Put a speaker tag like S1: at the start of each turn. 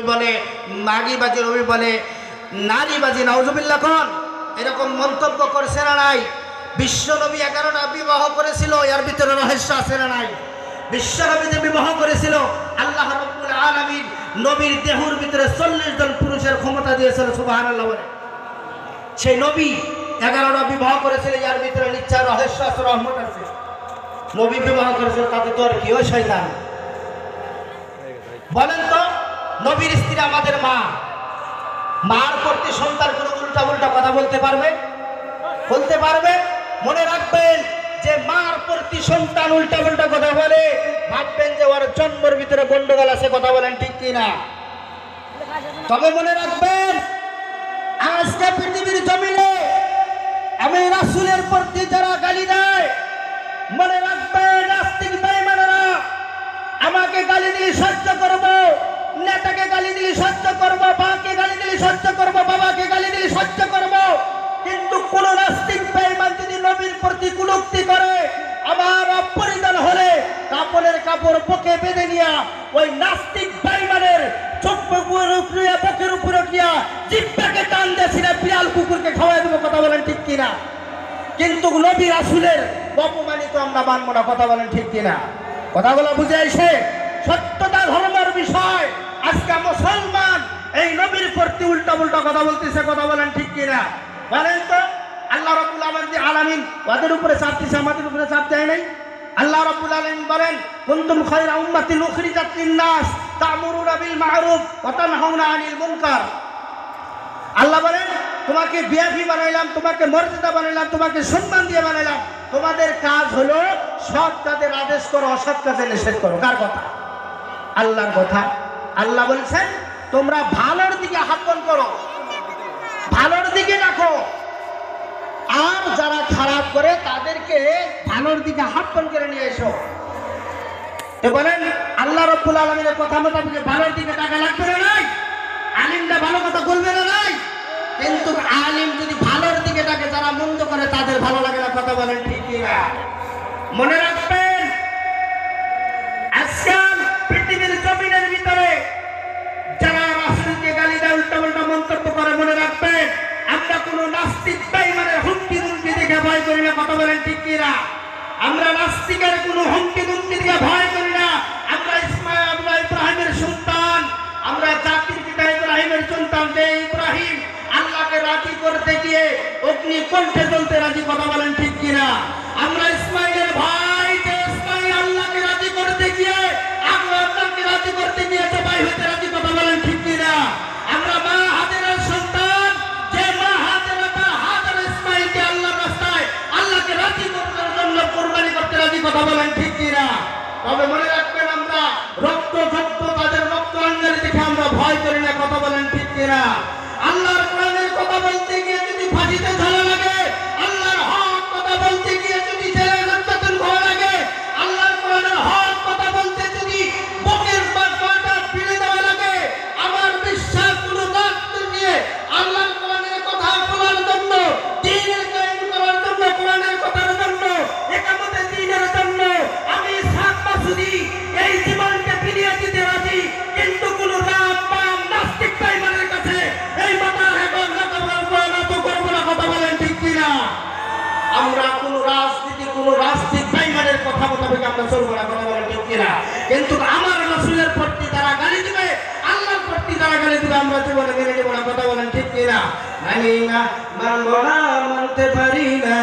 S1: বলে, মাগিবাজি নবী বলে, নারীবাজি নাউজুবিল্লাহ খান, এরকম মন্তব্য করছে না নাই? বিশ্ব নবী 11টা বিবাহ করেছিল, এর ভিতরে রহস্য আছে না নাই? বিশ্ব নবী যে বিবাহ করেছিল, আল্লাহ রাব্বুল আলামিন নবীর দেহের ভিতরে 40 জন পুরুষের ক্ষমতা দিয়েছিল, সুবহানাল্লাহ বলে। সেই নবী 11টা বিবাহ করেছিল, এর ভিতরে নিশ্চয় রহস্য আছে, রহমত আছে। নবী বিবাহ করেছিল, তাতে তোর কি ওই শয়তান? বলেন তো, নবীর স্ত্রী আমাদের মা, মার প্রতি সন্তান কোনো উল্টা উল্টা কথা বলতে পারবে? বলতে পারবে? মনে রাখবেন যে মার প্রতি সন্তান উল্টা উল্টা কথা বলে, ভাববেন যে ওর জন্মের ভিতরে গন্ডগোল আছে। কথা বলেন ঠিক কিনা? তবে মনে রাখবেন, আজকে পৃথিবীর জমিনে আমি রাসূলের প্রতি যারা গালি দেয়, মনে রাখবেন নাস্তিক বেঈমানেরা, আমাকে গালি দিলে সহ্য করব, নেতাকে গালি দিলে সহ্য করব, বাবাকে গালি দিলে সহ্য করব, বাবাকে গালি দিলে সহ্য করব, কিন্তু কোন নাস্তিক বেঈমান যদি নবীর প্রতি কুলুক্তি করে, আমার অপরিধান হলে কাপড়ের কাপড় বুকে বেঁধে নিয়া ওই নাস্তিক বেঈমানের বুকের উপরে উঠিয়া জিহ্বাকে টান দিয়েছিনা বিড়াল কুকুরকে খাওয়াই দেবো। কথা বলেন ঠিক কিনা? কিন্তু নবী রাসূলের অপমানিত আমরা মানব না। কথা বলেন ঠিক কিনা? কথাগুলো বুঝে আসে? সত্যতা ধর্মের বিষয়। আজকে মুসলমান এই নবীর প্রতি উল্টা উল্টা কথা বলতেছে। কথা বলেন ঠিক কিনা? বলেন তো, আল্লাহ রাব্বুল আলামিন ওদের উপরে চাপ দিয়েছে, আমাদের উপরে চাপ দেয় নাই? আল্লাহ রাব্বুল আলামিন বলেন, কুনতুম খায়রা উম্মাতিন উখরিজাত লিন-নাস তা'মুরুনা বিল মা'রুফ ওয়া তানহাউনা আনিল মুনকার। আল্লাহ বলেন, তোমাকে বিআইপি বানাইলাম, তোমাকে মর্যাদা বানাইলাম, তোমাকে সম্মান দিয়ে বানাইলাম। তোমাদের কাজ হলো সৎ কাজের আদেশ করো, অসৎ কাজের নিষেধ করো। কার কথা? আল্লাহর কথা। আল্লাহ বলছেন, তোমরা ভালোর দিকে আহ্বান করো, ভালোর দিকে রাখো, আর যারা খারাপ করে তাদেরকে ভালোর দিকে আহ্বান করে নিয়ে এসো। তো বলেন, আল্লাহ রাব্বুল আলামিনের কথা মোতাবেক ভালোর দিকে টাকা লাগবে না নাই? আলিমরা ভালো কথা বলবে না নাই? কিন্তু আলিম যদি ভালোর দিকে ডাকে, যারা মন্দ করে তাদের ভালো লাগে না। কথা বলেন ঠিক কিনা? মনে রাখবেন, আজকাল পৃথিবীর জমিনের ভিতরে যারা রাসূলকে গালি দেয়, উল্টা উল্টা মন্তব্য করে, মনে রাখবেন আমরা কোন নাস্তিক বেঈমানের হুমকি ধমকি দেখে ভয় করি না। কথা বলেন ঠিক কিনা? আমরা নাস্তিকের কোন হুমকি ধমকি দেখে ভয় করি না। আমরা ইব্রাহিমের সন্তান, আমরা জাতির পিতা ইব্রাহিমের সন্তান। যে ইব্রাহিম আল্লাহকে রাজি করতে গিয়ে অগ্নি কণ্ঠে জ্বলতে রাজি। কথা বলেন ঠিক কিনা? আমরা ইসমাইলের ভাই, যে ইসমাইল আল্লাহকে রাজি করতে গিয়ে আল্লাহকে রাজি করতে গিয়ে জবাই হতে রাজি। কথা বলেন ঠিক কিনা? আমরা মা হাজেরার সন্তান, যে মা হাজেরা ইসমাইলকে আল্লাহর রাস্তায় আল্লাহকে রাজি করার জন্য কুরবানি করতে রাজি। কথা বলেন ঠিক কিনা? তবে মনে রাখবেন, আমরা রক্ত তাদের রক্ত অঙ্গের দেখে আমরা ভয় করি না। কথা বলেন ঠিক কিনা? আল্লাহর কোরআনের কথা বলতে গিয়ে যদি ফাঁসিতে ঝালা লাগে, আল্লাহর হক কথা বলতে গিয়ে যদি জেলে নির্যাতন করা লাগে, আল্লাহর কোরআনের হক কথা বলতে যদি বুকের পাটা পিড়ে দেওয়া লাগে, আমার বিশ্বাস কোনো রক্ত নিয়ে আল্লাহর কোরআনের কথা বলার জন্য, দ্বীনের কায়েম করার জন্য, কোরআনের কথার জন্য, একামতে দ্বীনের জন্য আমি ইসহাক মাসুদি এই জীবনকে ফিরিয়ে দিতে রাজি। কিন্তু কোন রাম বাম নাস্তিক বেঈমানের কাছে এই মাথা হেঁটে করবো না। কথা বলেন ঠিক কিনা? আমরা কোন রাজনীতি, কোন রাজনীতি বেঈমানের কথা মোতাবেক আমরা চলবো না। কথা বলেন ঠিক কিনা? কিন্তু আমার রাসূলের প্রতি তারা গালি দিবে, আল্লাহর প্রতি তারা গালি দিবে, আমরা জীবনে মেনে নেব না। কথা বলেন ঠিক কিনা? মানি না, মানবো না, মানতে পারি না।